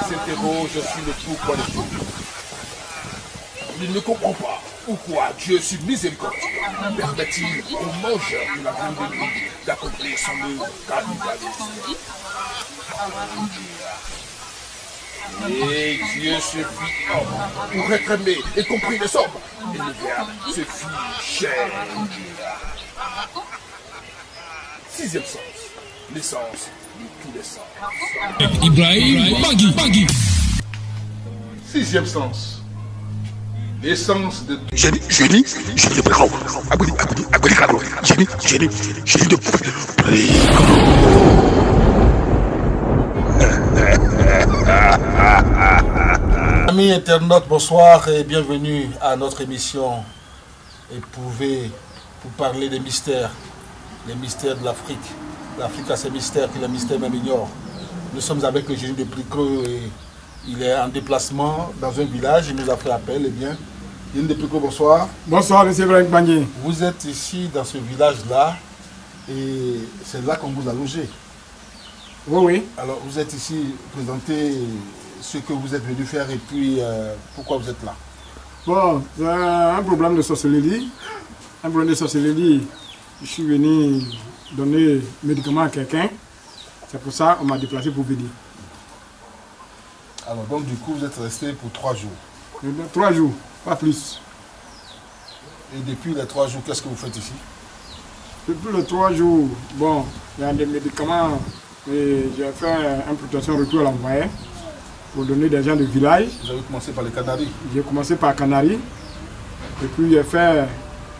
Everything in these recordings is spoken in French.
S'interroge sur le pourquoi des choses. Il ne comprend pas pourquoi Dieu, sur miséricordieux, permet-il aux mangeurs de la viande de nuit d'accomplir son œuvre cannibalisme. Et Dieu se fit homme pour être aimé et compris des hommes. Et le Verbe se fit chair. Sixième sens, l'essence de tous les sens. Ibrahim Bagui. Sixième sens, l'essence de tous. Génie de Brigao. Génie de Amis internautes, bonsoir et bienvenue à notre émission Éprouvée pour parler des mystères, les mystères de l'Afrique. L'Afrique a ses mystères que les mystères même ignorent. Nous sommes avec le génie de Pricot et il est en déplacement dans un village, il nous a fait appel. Eh bien, génie de Pricot, bonsoir. Bonsoir, M. Ibrahim Bagui. Vous êtes ici dans ce village-là et c'est là qu'on vous a logé. Oui. Alors, vous êtes ici, présentez ce que vous êtes venu faire et puis pourquoi vous êtes là. Bon, c'est un problème de sorcellerie. Je suis venu donner médicaments à quelqu'un. C'est pour ça qu'on m'a déplacé pour venir. Alors, donc, du coup, vous êtes resté pour 3 jours. 3 jours, pas plus. Et depuis les 3 jours, qu'est-ce que vous faites ici? Depuis les 3 jours, bon, il y a des médicaments. Et j'ai fait une protection retour à l'envoyé pour donner des gens de village. Vous avez commencé par les Canaries? J'ai commencé par Canaries. Et puis j'ai fait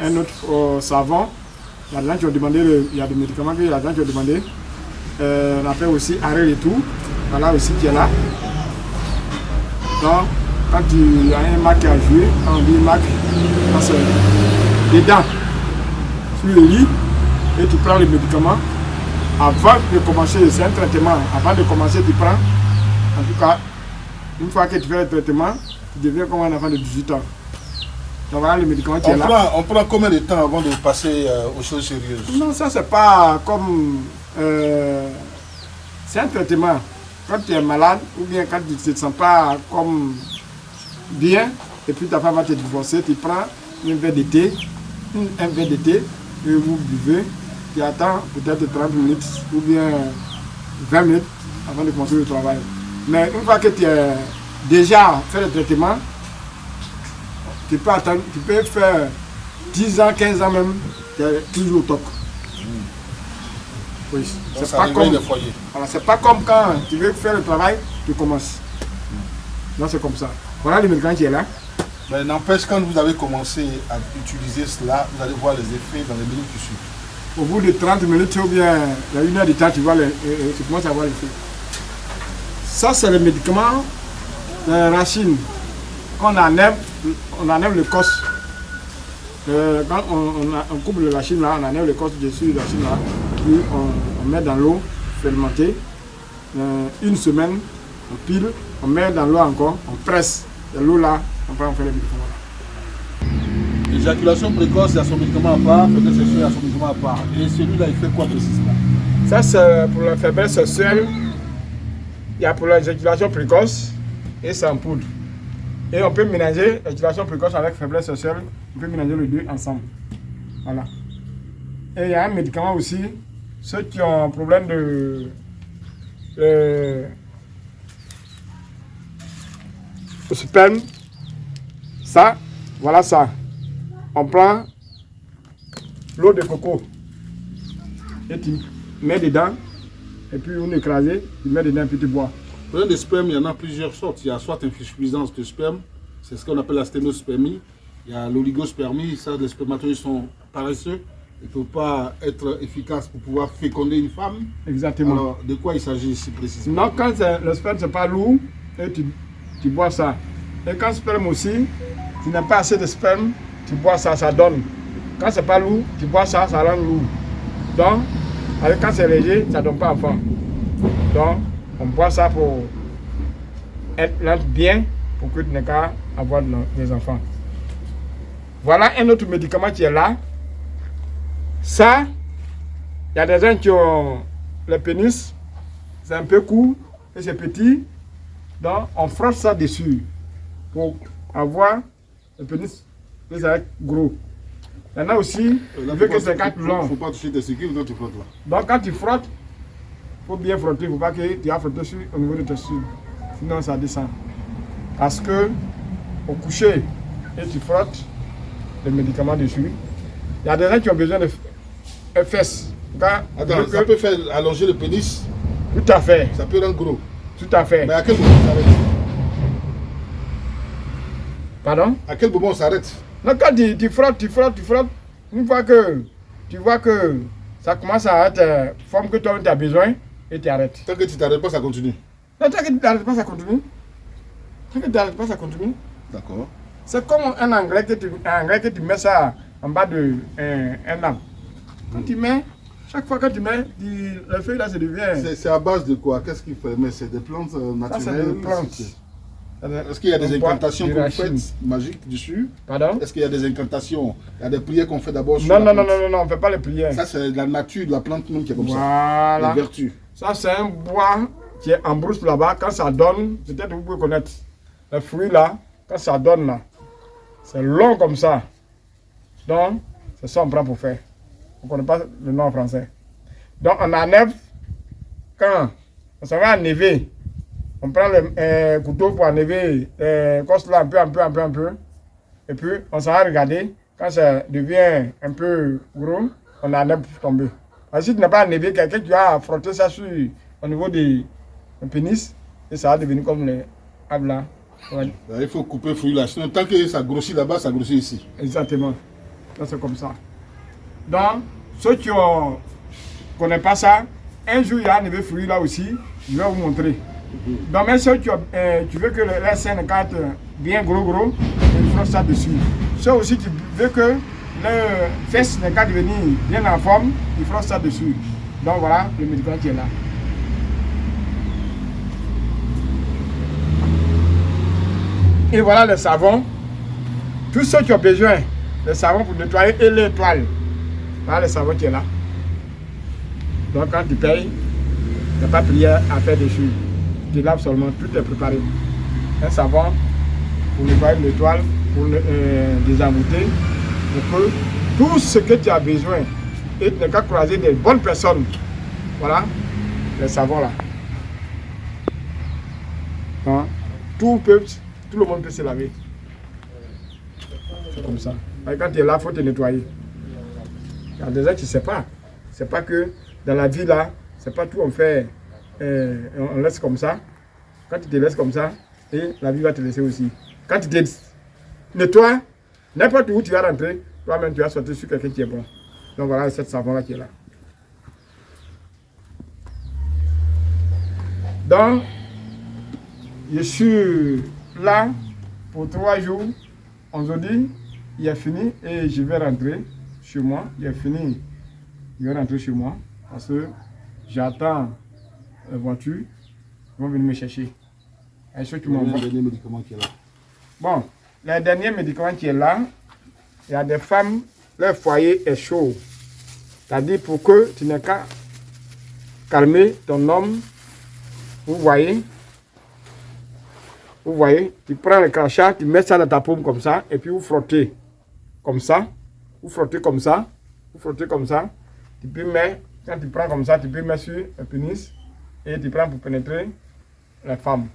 un autre savon. Il y a des gens qui ont demandé, il y a des médicaments que il y a des gens qui ont demandé. On a fait aussi arrêt et tout. Voilà aussi qui est là. Donc, quand il y a un marque à jouer, quand on dit marque, c'est des dents sur le lit et tu prends les médicaments. Avant de commencer, c'est un traitement. Avant de commencer, tu prends. En tout cas, une fois que tu fais le traitement, tu deviens comme un enfant de 18 ans. Donc voilà le médicament qui est là. On prend combien de temps avant de passer aux choses sérieuses? Non, ça c'est pas comme... c'est un traitement. Quand tu es malade, ou bien quand tu ne te sens pas comme bien, et puis ta femme va te divorcer, tu prends un verre de thé, et vous buvez. Tu attends peut-être 30 minutes ou bien 20 minutes avant de commencer le travail. Mais une fois que tu as déjà fait le traitement, tu peux attendre, tu peux faire 10 ans, 15 ans même, tu es toujours au top. Oui. C'est pas comme le foyer. Voilà, c'est pas comme quand tu veux faire le travail, tu commences. Non, c'est comme ça. Voilà le médicament qui est là. Mais n'empêche, quand vous avez commencé à utiliser cela, vous allez voir les effets dans les minutes qui suivent. Au bout de 30 minutes ou bien il y a 1 heure de temps, tu commences à voir l'effet. Ça, c'est le médicament racine. On enlève le cos. Quand on coupe le racine là, on enlève le cos dessus le racine là. Puis on met dans l'eau fermentée. 1 semaine, on pile, on met dans l'eau encore, on presse. De l'eau là, on fait le médicament là. L'éjaculation précoce, il y a son médicament à part, faiblesse sexuelle, il y a son médicament à part. Et celui-là, il fait quoi précisément? Ça, c'est pour la faiblesse sexuelle. Il y a pour l'éjaculation précoce et c'est en poudre. Et on peut mélanger l'éjaculation précoce avec faiblesse sexuelle. On peut mélanger les deux ensemble. Voilà. Et il y a un médicament aussi. Ceux qui ont un problème de sperme. Ça, voilà ça. On prend l'eau de coco et tu mets dedans et puis on écrase, tu mets dedans et puis tu bois. Pour les sperme, il y en a plusieurs sortes. Il y a soit insuffisance de sperme, c'est ce qu'on appelle la sténospermie. Il y a l'oligospermie, ça les spermatozoïdes sont paresseux, ils ne peuvent pas être efficaces pour pouvoir féconder une femme. Exactement. Alors, de quoi il s'agit ici précisément? Non, quand le sperme n'est pas lourd, et tu bois ça. Et quand le sperme aussi, tu n'as pas assez de sperme, tu bois ça, ça donne. Quand c'est pas lourd, tu bois ça, ça rend lourd. Donc, quand c'est léger, ça ne donne pas enfant. Donc, on boit ça pour être bien, pour que tu n'aies qu'à avoir des enfants. Voilà un autre médicament qui est là. Ça, il y a des gens qui ont le pénis, c'est un peu court et c'est petit. Donc, on frotte ça dessus pour avoir le pénis plus gros. Il y en a aussi, vu que c'est 4 longs. Il ne faut pas toucher tes séquelles, donc tu frottes là. Donc, quand tu frottes, il faut bien frotter. Il ne faut pas que tu as frotté au niveau de tes sucres. Sinon, ça descend. Parce que, au coucher, et tu frottes les médicaments dessus. Il y a des gens qui ont besoin de fesses. Attends, ça peut faire allonger le pénis. Tout à fait. Ça peut rendre gros. Tout à fait. Mais à quel moment on s'arrête? Pardon? À quel moment on s'arrête? Donc quand tu frottes, une fois que tu vois que ça commence à être forme que toi tu as besoin, et tu arrêtes. Tant que tu t'arrêtes pas, ça continue. Non, tant que tu t'arrêtes pas, ça continue. Tant que tu t'arrêtes pas, ça continue. D'accord. C'est comme un engrais que tu mets ça en bas de un arbre. Quand tu mets, chaque fois que tu mets, le feuille là, ça devient... C'est à base de quoi? Qu'est-ce qu'il fait? Mais c'est des plantes naturelles? Ça, c'est des plantes. Est-ce qu'il y a des incantations que vous racines. faites magiques dessus? Pardon? Est-ce qu'il y a des incantations? Il y a des prières qu'on fait d'abord sur Non, la non, plante. on ne fait pas les prières. Ça, c'est la nature de la plante même qui est comme Voilà. ça. Les vertus. Ça, c'est un bois qui est en brousse là-bas. Quand ça donne, peut-être vous pouvez connaître. Le fruit là, quand ça donne là, c'est long comme ça. Donc, c'est ça qu'on prend pour faire. On ne connaît pas le nom en français. Donc, on enlève, quand on s'en va enlever, on prend le couteau pour enlever coste là un peu. Et puis, on s'en va regarder. Quand ça devient un peu gros, on enlève pour tomber. Parce que si tu n'as pas enlevé, quelqu'un qui a frotté ça sur, au niveau du pénis, et ça va devenir comme les arbres là. Ouais. Il faut couper le fruit là. Sinon, tant que ça grossit là-bas, ça grossit ici. Exactement. Ça, c'est comme ça. Donc, ceux qui ne connaissent pas ça, un jour, il y a un nouveau fruit là aussi, je vais vous montrer. Donc, même si tu veux que la scène carte bien gros, il faut ça dessus. Ceux aussi qui veut que le fesse n'est qu'à devenir bien en forme, il faut ça dessus. Donc, voilà le médicament qui est là. Et voilà le savon. Tous ceux qui ont besoin de savon pour nettoyer et les toiles. Voilà le savon qui est là. Donc quand tu payes, il n'y a pas de prière à faire dessus. Tu laves seulement, tout est préparé. Un savon pour nettoyer les toiles, pour désengoutter, pour que tout ce que tu as besoin, et tu n'as qu'à croiser des bonnes personnes. Voilà le savon là. Donc, tout le monde peut se laver. C'est comme ça. Et quand tu es là, il faut te nettoyer. Il y a des gens qui ne savent pas. C'est pas que dans la vie là, c'est pas tout on fait, on laisse comme ça. Quand tu te laisses comme ça, et la vie va te laisser aussi. Quand tu te nettoies, n'importe où tu vas rentrer, toi-même tu vas sortir sur quelqu'un qui est bon. Donc voilà cette savon là qui est là. Donc, je suis là pour 3 jours. Aujourd'hui, il a fini et je vais rentrer chez moi. Il a fini, je vais rentrer chez moi parce que j'attends la voiture. Ils vont venir me chercher. Est-ce que tu m'envoies? Le dernier médicament qui est là. Bon, le dernier médicament qui est là, il y a des femmes, leur foyer est chaud. C'est-à-dire pour que tu n'aies qu'à calmer ton homme. Vous voyez, tu prends le crachat, tu mets ça dans ta paume comme ça, et puis vous frottez comme ça, vous frottez comme ça, vous frottez comme ça. Tu peux mettre, quand tu prends comme ça, tu peux mettre sur le pénis, et tu prends pour pénétrer la femme.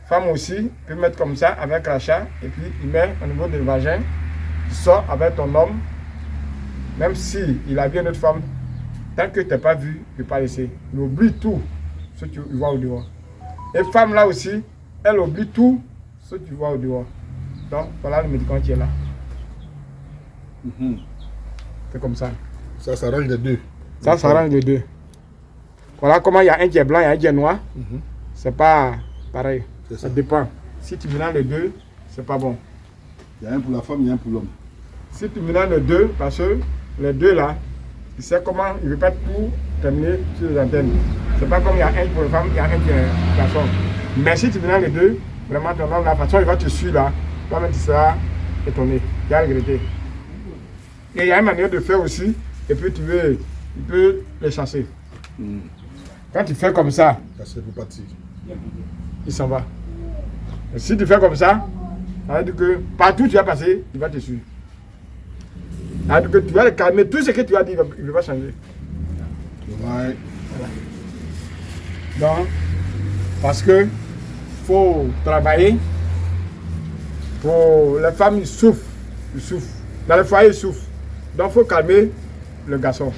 Femme aussi, tu peux mettre comme ça avec crachat, et puis tu mets au niveau du vagin, tu sors avec ton homme, même si il a bien une autre femme, tant que tu n'as pas vu, tu ne peux pas laisser. Il oublie tout ce que tu vois au dehors. Et femme là aussi, elle oublie tout ce que tu vois au dehors. Donc voilà le médicament qui est là. C'est comme ça. Ça arrange les deux. Ça arrange les deux. Voilà comment il y a un qui est blanc et un qui est noir. C'est pas pareil. Ça dépend. Si tu mélanges les deux, c'est pas bon. Il y a un pour la femme, il y a un pour l'homme. Si tu mélanges les deux, parce que les deux là, tu sais comment, il ne veut pas tout terminer sur les antennes. C'est pas comme il y a un pour les femmes, il y a un qui est garçon. Mais si tu mélanges les deux, vraiment ton homme, la façon il va te suivre là, toi-même tu seras étonné, tu vas regretter. Et il y a une manière de faire aussi. Et puis tu peux les chasser. Quand tu fais comme ça, C'est pour partir. il s'en va. Et si tu fais comme ça veut dire que partout où tu vas passer, il va te suivre. Ça veut dire que tu vas le calmer. Tout ce que tu as dit, il ne va pas changer. Ouais. Donc, parce que faut travailler. Pour les femmes, ils souffrent. Dans le foyer, ils souffrent. Donc, il faut calmer le garçon.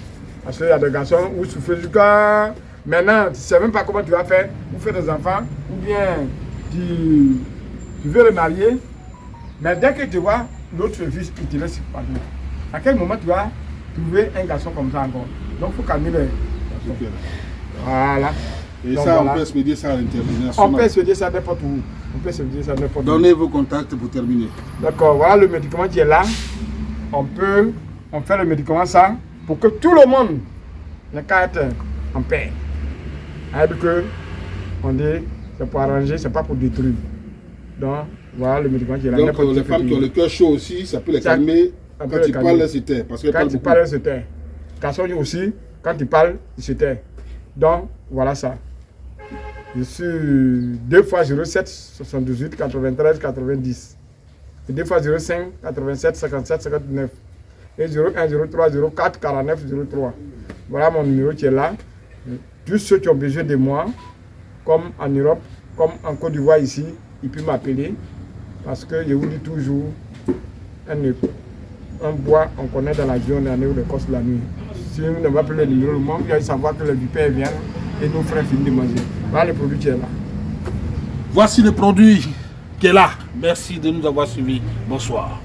Parce qu'il y a des garçons où souffrent jusqu'à maintenant, tu ne sais même pas comment tu vas faire pour faire des enfants. Ou bien tu veux le marier. Mais dès que tu vois l'autre fils, il te laisse partir. À quel moment tu vas trouver un garçon comme ça encore? Donc, il faut calmer le garçon. Voilà. Et Donc, ça, voilà. on peut expédier ça à l'international. On peut expédier ça n'importe où. On peut expédier ça n'importe où. Donnez vos contacts pour terminer. D'accord, voilà le médicament qui est là. On fait le médicament ça pour que tout le monde n'ait qu'à être en paix. C'est-à-dire que on dit c'est pour arranger, c'est pas pour détruire. Donc voilà le médicament qui est là. Donc les femmes qui ont le cœur chaud aussi, ça peut les calmer quand ils parlent, elles se taisent. Parce qu'elles quand parlent tu beaucoup. parles, elles se taisent. Garçon aussi, quand tu parles, il se tait. Donc voilà ça. Je suis 2 fois 07 78 93 90. Et 2 fois 05 87 57 59. Et 01 03 04 49 03. Voilà mon numéro qui est là. Tous ceux qui ont besoin de moi, comme en Europe, comme en Côte d'Ivoire ici, ils peuvent m'appeler. Parce que je vous dis toujours, un bois, on connaît dans la vie, on est en de Corse la nuit. Si on ne va plus le numéro, le monde, il va savoir que les vipères viennent et nos frères finissent de manger. Voilà le produit qui est là. Voici le produit qui est là. Merci de nous avoir suivis. Bonsoir.